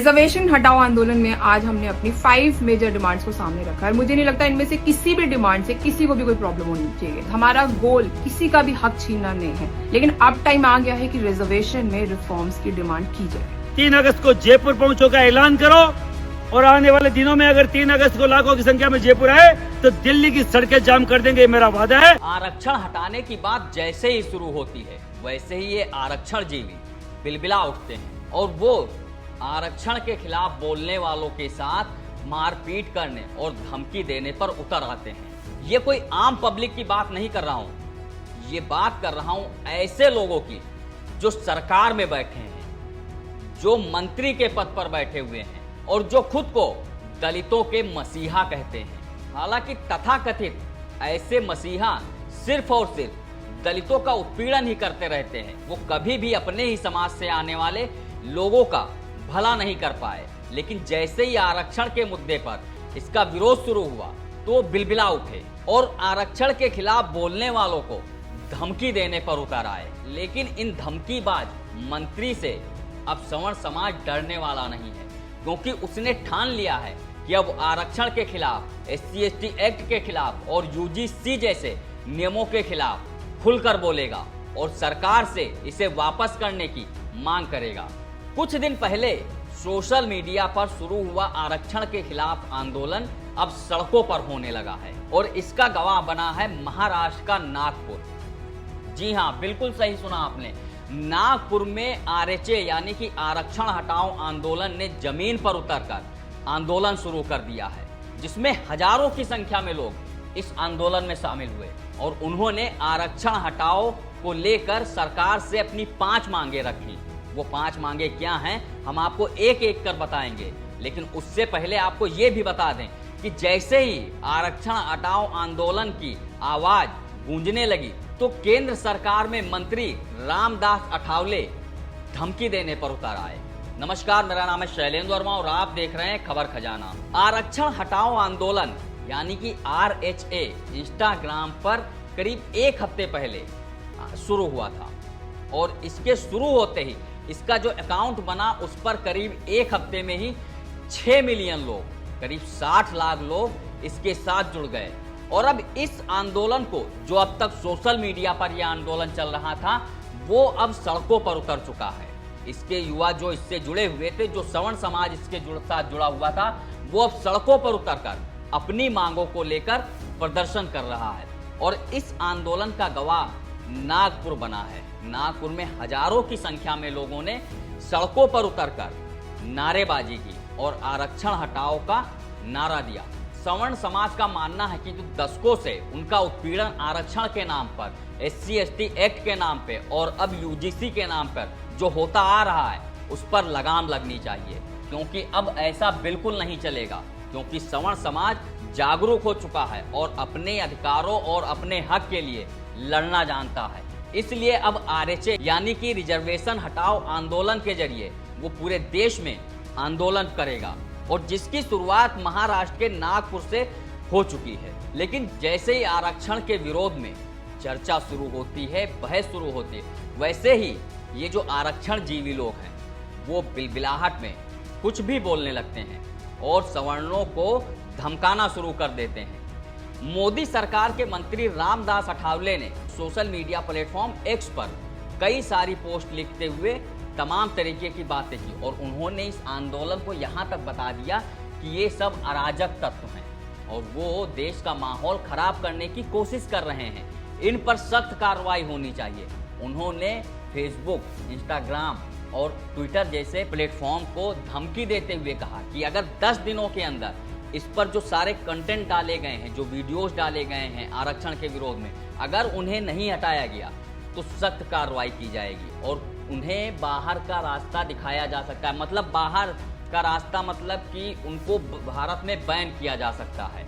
Reservation हटाओ आंदोलन में आज हमने अपनी 5 मेजर डिमांड्स को सामने रखा है। मुझे नहीं लगता इनमें से किसी भी डिमांड से किसी को भी कोई प्रॉब्लम होनी चाहिए। हमारा गोल किसी का भी हक छीनना नहीं है, लेकिन अब टाइम आ गया है कि रिजर्वेशन में रिफॉर्म्स की डिमांड की जाए। 3 अगस्त को जयपुर पहुंचो का ऐलान करो और आने वाले दिनों में अगर 3 अगस्त को लाखों की संख्या में जयपुर आए तो दिल्ली की सड़कें जाम कर देंगे, मेरा वादा है। आरक्षण हटाने की बात जैसे ही शुरू होती है वैसे ही ये आरक्षण जीवी बिलबिला उठते हैं और वो आरक्षण के खिलाफ बोलने वालों के साथ मारपीट करने और धमकी देने पर उतर आते हैं। ये कोई आम पब्लिक की बात नहीं कर रहा हूं, ये बात कर रहा हूं ऐसे लोगों की जो सरकार में बैठे हैं, जो मंत्री के पद पर बैठे हुए हैं और जो खुद को दलितों के मसीहा कहते हैं। हालांकि तथाकथित ऐसे मसीहा सिर्फ और सिर्फ दलितों का उत्पीड़न ही करते रहते हैं। वो कभी भी अपने ही समाज से आने वाले लोगों का भला नहीं कर पाए, लेकिन जैसे ही आरक्षण के मुद्दे पर इसका विरोध शुरू हुआ तो बिलबिला उठे और आरक्षण के खिलाफ बोलने वालों को धमकी देने पर उतर आए। लेकिन इन धमकीबाज मंत्री से अब सवर्ण समाज डरने वाला नहीं है, क्योंकि उसने ठान लिया है कि अब आरक्षण के खिलाफ, SC/ST एक्ट के खिलाफ और UGC जैसे नियमों के खिलाफ खुलकर बोलेगा और सरकार से इसे वापस करने की मांग करेगा। कुछ दिन पहले सोशल मीडिया पर शुरू हुआ आरक्षण के खिलाफ आंदोलन अब सड़कों पर होने लगा है और इसका गवाह बना है महाराष्ट्र का नागपुर। जी हां, बिल्कुल सही सुना आपने। नागपुर में RHA यानी कि आरक्षण हटाओ आंदोलन ने जमीन पर उतरकर आंदोलन शुरू कर दिया है, जिसमें हजारों की संख्या में लोग इस आंदोलन में शामिल हुए और उन्होंने आरक्षण हटाओ को लेकर सरकार से अपनी 5 मांगे रखी। वो 5 मांगे क्या हैं हम आपको एक एक कर बताएंगे, लेकिन उससे पहले आपको ये भी बता दें कि जैसे ही आरक्षण हटाओ आंदोलन की आवाज गूंजने लगी तो केंद्र सरकार में मंत्री रामदास अठावले धमकी देने पर उतर आए। नमस्कार, मेरा नाम है शैलेंद्र वर्मा और आप देख रहे हैं खबर खजाना। आरक्षण हटाओ आंदोलन यानी कि RHA इंस्टाग्राम पर करीब 1 हफ्ते पहले शुरू हुआ था और इसके शुरू होते ही इसका जो अकाउंट बना उस पर करीब 1 हफ्ते में ही 6 मिलियन लोग, करीब 60 लाख लोग इसके साथ जुड़ गए। और अब इस आंदोलन को, जो अब तक सोशल मीडिया पर यह आंदोलन चल रहा था, वो अब सड़कों पर उतर चुका है। इसके युवा जो इससे जुड़े हुए थे, जो सवर्ण समाज इसके साथ जुड़ा हुआ था, वो अब सड़कों पर उतरकर अपनी मांगों को लेकर प्रदर्शन कर रहा है और इस आंदोलन का गवाह नागपुर बना है। नागपुर में हजारों की संख्या में लोगों ने सड़कों पर उतरकर नारेबाजी की और आरक्षण हटाओ का नारा दिया। सवर्ण समाज का मानना है कि जो दशकों से उनका उत्पीड़न आरक्षण के नाम पर, SC/ST एक्ट के नाम पे और अब UGC के नाम पर जो होता आ रहा है, उस पर लगाम लगनी चाहिए, क्योंकि अब ऐसा बिल्कुल नहीं चलेगा। क्योंकि सवर्ण समाज जागरूक हो चुका है और अपने अधिकारों और अपने हक के लिए लड़ना जानता है। इसलिए अब RHA यानी कि रिजर्वेशन हटाओ आंदोलन के जरिए वो पूरे देश में आंदोलन करेगा और जिसकी शुरुआत महाराष्ट्र के नागपुर से हो चुकी है। लेकिन जैसे ही आरक्षण के विरोध में चर्चा शुरू होती है, बहस शुरू होती है, वैसे ही ये जो आरक्षण जीवी लोग हैं वो बिलबिलाहट में कुछ भी बोलने लगते हैं और सवर्णों को धमकाना शुरू कर देते हैं। मोदी सरकार के मंत्री रामदास अठावले ने सोशल मीडिया प्लेटफॉर्म X पर कई सारी पोस्ट लिखते हुए तमाम तरीके की बातें की और उन्होंने इस आंदोलन को यहाँ तक बता दिया कि ये सब अराजक तत्व हैं और वो देश का माहौल खराब करने की कोशिश कर रहे हैं, इन पर सख्त कार्रवाई होनी चाहिए। उन्होंने फेसबुक, इंस्टाग्राम और ट्विटर जैसे प्लेटफॉर्म को धमकी देते हुए कहा कि अगर 10 दिनों के अंदर इस पर जो सारे कंटेंट डाले गए हैं, जो वीडियोस डाले गए हैं आरक्षण के विरोध में, अगर उन्हें नहीं हटाया गया तो सख्त कार्रवाई की जाएगी और उन्हें बाहर का रास्ता दिखाया जा सकता है। मतलब बाहर का रास्ता मतलब कि उनको भारत में बैन किया जा सकता है।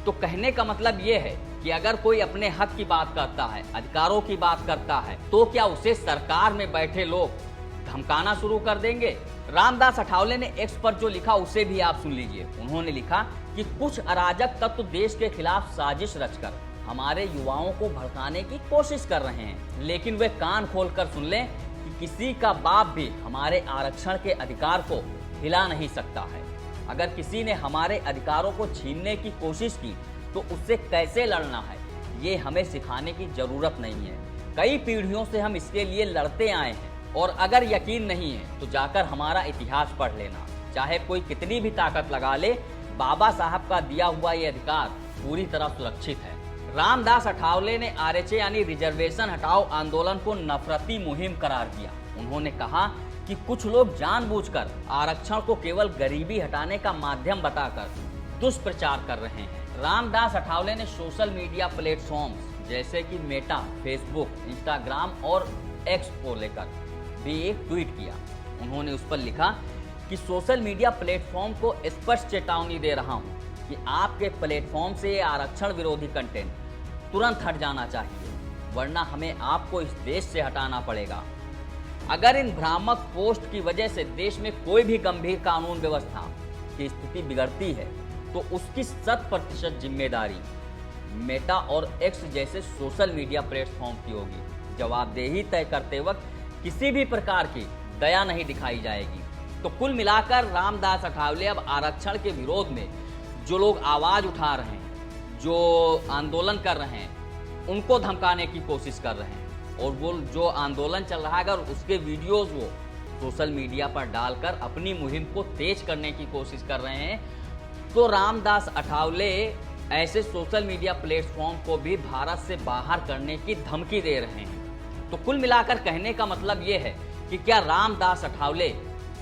तो कहने का मतलब ये है कि अगर कोई अपने हक की बात करता है, अधिकारों की बात करता है, तो क्या उसे सरकार में बैठे लोग धमकाना शुरू कर देंगे? रामदास अठावले ने X पर जो लिखा उसे भी आप सुन लीजिए। उन्होंने लिखा कि कुछ अराजक तत्व देश के खिलाफ साजिश रचकर हमारे युवाओं को भड़काने की कोशिश कर रहे हैं, लेकिन वे कान खोलकर सुन लें कि किसी का बाप भी हमारे आरक्षण के अधिकार को हिला नहीं सकता है। अगर किसी ने हमारे अधिकारों को छीनने की कोशिश की तो उससे कैसे लड़ना है, ये हमें सिखाने की जरूरत नहीं है। कई पीढ़ियों से हम इसके लिए लड़ते आए हैं, और अगर यकीन नहीं है तो जाकर हमारा इतिहास पढ़ लेना। चाहे कोई कितनी भी ताकत लगा ले, बाबा साहब का दिया हुआ ये अधिकार पूरी तरह सुरक्षित है। रामदास अठावले ने आरएचए यानी रिजर्वेशन हटाओ आंदोलन को नफरती मुहिम करार दिया। उन्होंने कहा कि कुछ लोग जानबूझकर आरक्षण को केवल गरीबी हटाने का माध्यम बताकर दुष्प्रचार कर रहे हैं। रामदास अठावले ने सोशल मीडिया प्लेटफॉर्म्स जैसे कि मेटा, फेसबुक, इंस्टाग्राम और एक्स को लेकर भी एक ट्वीट किया। उन्होंने उस पर लिखा कि सोशल मीडिया प्लेटफॉर्म को स्पष्ट चेतावनी दे रहा हूं कि आपके प्लेटफॉर्म से ये आरक्षण विरोधी कंटेंट तुरंत हट जाना चाहिए, वरना हमें आपको इस देश से हटाना पड़ेगा। अगर इन भ्रामक पोस्ट की वजह से देश में कोई भी गंभीर कानून व्यवस्था की स्थिति बिगड़ती है तो उसकी 100% जिम्मेदारी मेटा और एक्स जैसे सोशल मीडिया प्लेटफॉर्म की होगी। जवाबदेही तय करते वक्त किसी भी प्रकार की दया नहीं दिखाई जाएगी। तो कुल मिलाकर रामदास अठावले अब आरक्षण के विरोध में जो लोग आवाज उठा रहे हैं, जो आंदोलन कर रहे हैं, उनको धमकाने की कोशिश कर रहे हैं। और वो जो आंदोलन चल रहा है अगर उसके वीडियोस वो सोशल मीडिया पर डालकर अपनी मुहिम को तेज करने की कोशिश कर रहे हैं, तो रामदास अठावले ऐसे सोशल मीडिया प्लेटफॉर्म को भी भारत से बाहर करने की धमकी दे रहे हैं। तो कुल मिलाकर कहने का मतलब ये है कि क्या रामदास अठावले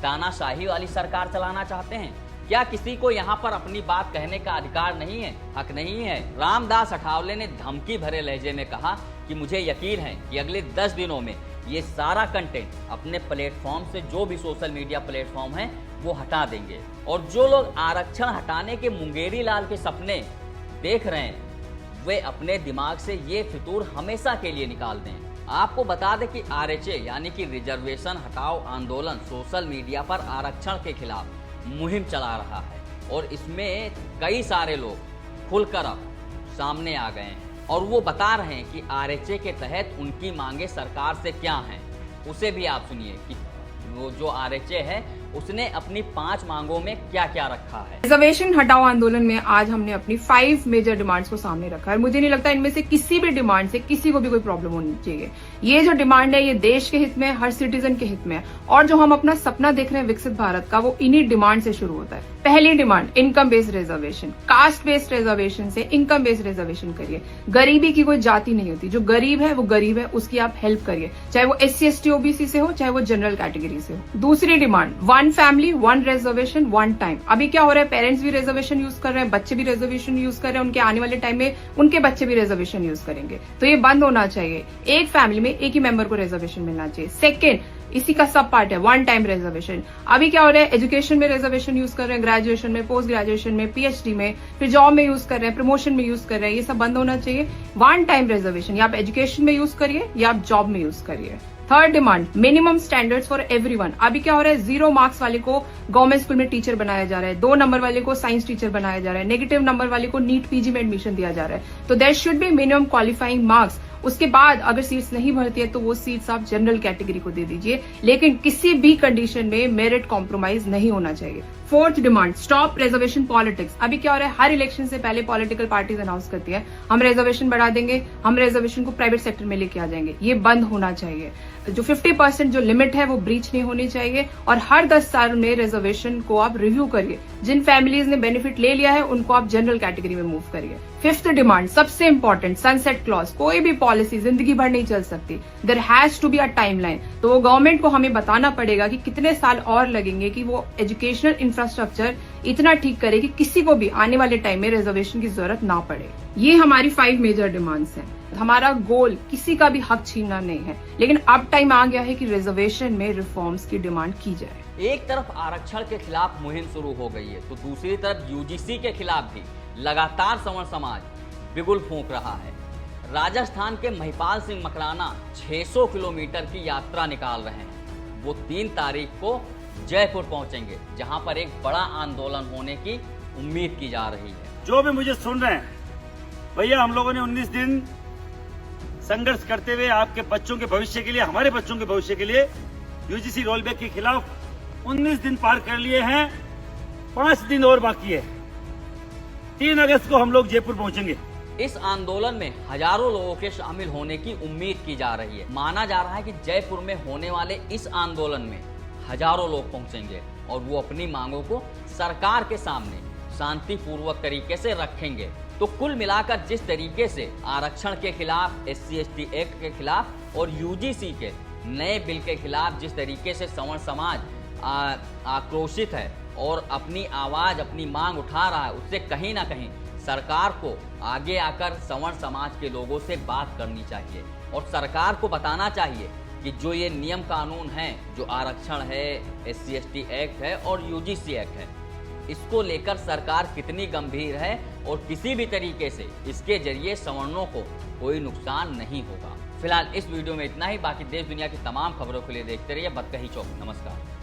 तानाशाही वाली सरकार चलाना चाहते हैं? क्या किसी को यहाँ पर अपनी बात कहने का अधिकार नहीं है, हक नहीं है? रामदास अठावले ने धमकी भरे लहजे में कहा कि मुझे यकीन है कि अगले 10 दिनों में ये सारा कंटेंट अपने प्लेटफॉर्म से, जो भी सोशल मीडिया प्लेटफॉर्म है, वो हटा देंगे। और जो लोग आरक्षण हटाने के मुंगेरी लाल के सपने देख रहे हैं, वे अपने दिमाग से ये फितूर हमेशा के लिए निकाल दें। आपको बता दें कि आरएचए यानी कि रिजर्वेशन हटाओ आंदोलन सोशल मीडिया पर आरक्षण के खिलाफ मुहिम चला रहा है, और इसमें कई सारे लोग खुलकर अब सामने आ गए हैं और वो बता रहे हैं कि आरएचए के तहत उनकी मांगे सरकार से क्या हैं। उसे भी आप सुनिए कि वो जो आरएचए है उसने अपनी 5 मांगों में क्या क्या रखा है। रिजर्वेशन हटाओ आंदोलन में आज हमने अपनी 5 मेजर डिमांड्स को सामने रखा है। मुझे नहीं लगता इनमें से किसी भी डिमांड से किसी को भी कोई प्रॉब्लम होनी चाहिए। ये जो डिमांड है ये देश के हित में, हर सिटीजन के हित में है, और जो हम अपना सपना देख रहे हैं विकसित भारत का, वो इन्हीं डिमांड से शुरू होता है। पहली demand income based reservation. Caste based reservation से इनकम बेस्ड रिजर्वेशन करिए। गरीबी की कोई जाति नहीं होती, जो गरीब है वो गरीब है, उसकी आप हेल्प करिए, चाहे वो SC ST OBC से हो, चाहे वो जनरल कैटेगरी से हो। दूसरी डिमांड 1 फैमिली 1 रिजर्वेशन 1 टाइम। अभी क्या हो रहा है, पेरेंट्स भी रिजर्वेशन यूज कर रहे हैं, बच्चे भी रिजर्वेशन यूज कर रहे हैं, उनके आने वाले टाइम में उनके बच्चे भी रिजर्वेशन यूज करेंगे, तो ये बंद होना चाहिए। एक फैमिली में एक ही मेंबर को रिजर्वेशन मिलना चाहिए। सेकेंड, इसी का सब पार्ट है 1 टाइम रिजर्वेशन। अभी क्या हो रहा है, एजुकेशन में रिजर्वेशन यूज कर रहे हैं, ग्रेजुएशन में, पोस्ट ग्रेजुएशन में, PhD में, फिर जॉब में यूज कर रहे हैं, प्रमोशन में यूज कर रहे हैं, ये सब बंद होना चाहिए। 1 टाइम रिजर्वेशन या आप एजुकेशन में यूज करिए या आप जॉब में यूज करिए। Third demand minimum standards for everyone. अभी क्या हो रहा है, 0 मार्क्स वाले को गवर्नमेंट स्कूल में टीचर बनाया जा रहा है, 2 नंबर वाले को साइंस टीचर बनाया जा रहा है, नेगेटिव नंबर वाले को नीट PG में एडमिशन दिया जा रहा है। तो there should be minimum qualifying marks. उसके बाद अगर सीट्स नहीं भरती है तो वो सीट्स आप जनरल कैटेगरी को दे दीजिए, लेकिन किसी भी कंडीशन में मेरिट कॉम्प्रोमाइज नहीं होना चाहिए। Fourth demand stop reservation politics. अभी क्या हो रहा है, हर इलेक्शन से पहले पॉलिटिकल पार्टीज अनाउंस करती है हम रिजर्वेशन बढ़ा देंगे, हम रिजर्वेशन को प्राइवेट सेक्टर में लेके आ जाएंगे। ये बंद होना चाहिए। जो 50% जो लिमिट है वो ब्रीच नहीं होनी चाहिए, और हर 10 साल में रिजर्वेशन को आप रिव्यू करिए। जिन फैमिलीज ने बेनिफिट ले लिया है उनको आप जनरल कैटेगरी में मूव करिए। फिफ्थ डिमांड सबसे इंपॉर्टेंट, सनसेट क्लॉज। कोई भी पॉलिसी जिंदगी भर नहीं चल सकती, there has to be a timeline. तो वो गवर्नमेंट को हमें बताना पड़ेगा कि कितने साल और लगेंगे कि वो एजुकेशनल इंफ्रास्ट्रक्चर इतना ठीक करे कि किसी को भी आने वाले टाइम में रिजर्वेशन की जरूरत ना पड़े। ये हमारी 5 मेजर डिमांड्स हैं। हमारा गोल किसी का भी हक छीनना नहीं है, लेकिन अब टाइम आ गया है कि रिजर्वेशन में रिफॉर्म्स की डिमांड की जाए। एक तरफ आरक्षण के खिलाफ मुहिम शुरू हो गई है तो दूसरी तरफ UGC के खिलाफ भी लगातार सवर्ण समाज बिगुल फूंक रहा है। राजस्थान के महिपाल सिंह मकराना 600 किलोमीटर की यात्रा निकाल रहे हैं। वो 3 तारीख को जयपुर पहुंचेंगे, जहां पर एक बड़ा आंदोलन होने की उम्मीद की जा रही है। जो भी मुझे सुन रहे हैं, भैया हम लोगों ने 19 दिन संघर्ष करते हुए आपके बच्चों के भविष्य के लिए, हमारे बच्चों के भविष्य के लिए UGC रोलबैक के खिलाफ 19 दिन पार कर लिए हैं, 5 दिन और बाकी है। 3 अगस्त को हम लोग जयपुर पहुंचेंगे। इस आंदोलन में हजारों लोगों के शामिल होने की उम्मीद की जा रही है। माना जा रहा है कि जयपुर में होने वाले इस आंदोलन में हजारों लोग पहुंचेंगे और वो अपनी मांगों को सरकार के सामने शांतिपूर्वक तरीके से रखेंगे। तो कुल मिलाकर जिस तरीके से आरक्षण के खिलाफ, SC/ST एक्ट के खिलाफ और UGC के नए बिल के खिलाफ जिस तरीके से सवर्ण समाज आक्रोशित है और अपनी आवाज, अपनी मांग उठा रहा है, उससे कहीं ना कहीं सरकार को आगे आकर सवर्ण समाज के लोगों से बात करनी चाहिए और सरकार को बताना चाहिए कि जो ये नियम कानून हैं, जो आरक्षण है, SC/ST एक्ट है और UGC एक्ट है, इसको लेकर सरकार कितनी गंभीर है और किसी भी तरीके से इसके जरिए सवर्णों को कोई नुकसान नहीं होगा। फिलहाल इस वीडियो में इतना ही। बाकी देश दुनिया की तमाम खबरों के लिए देखते रहिए बतकही चौक। नमस्कार।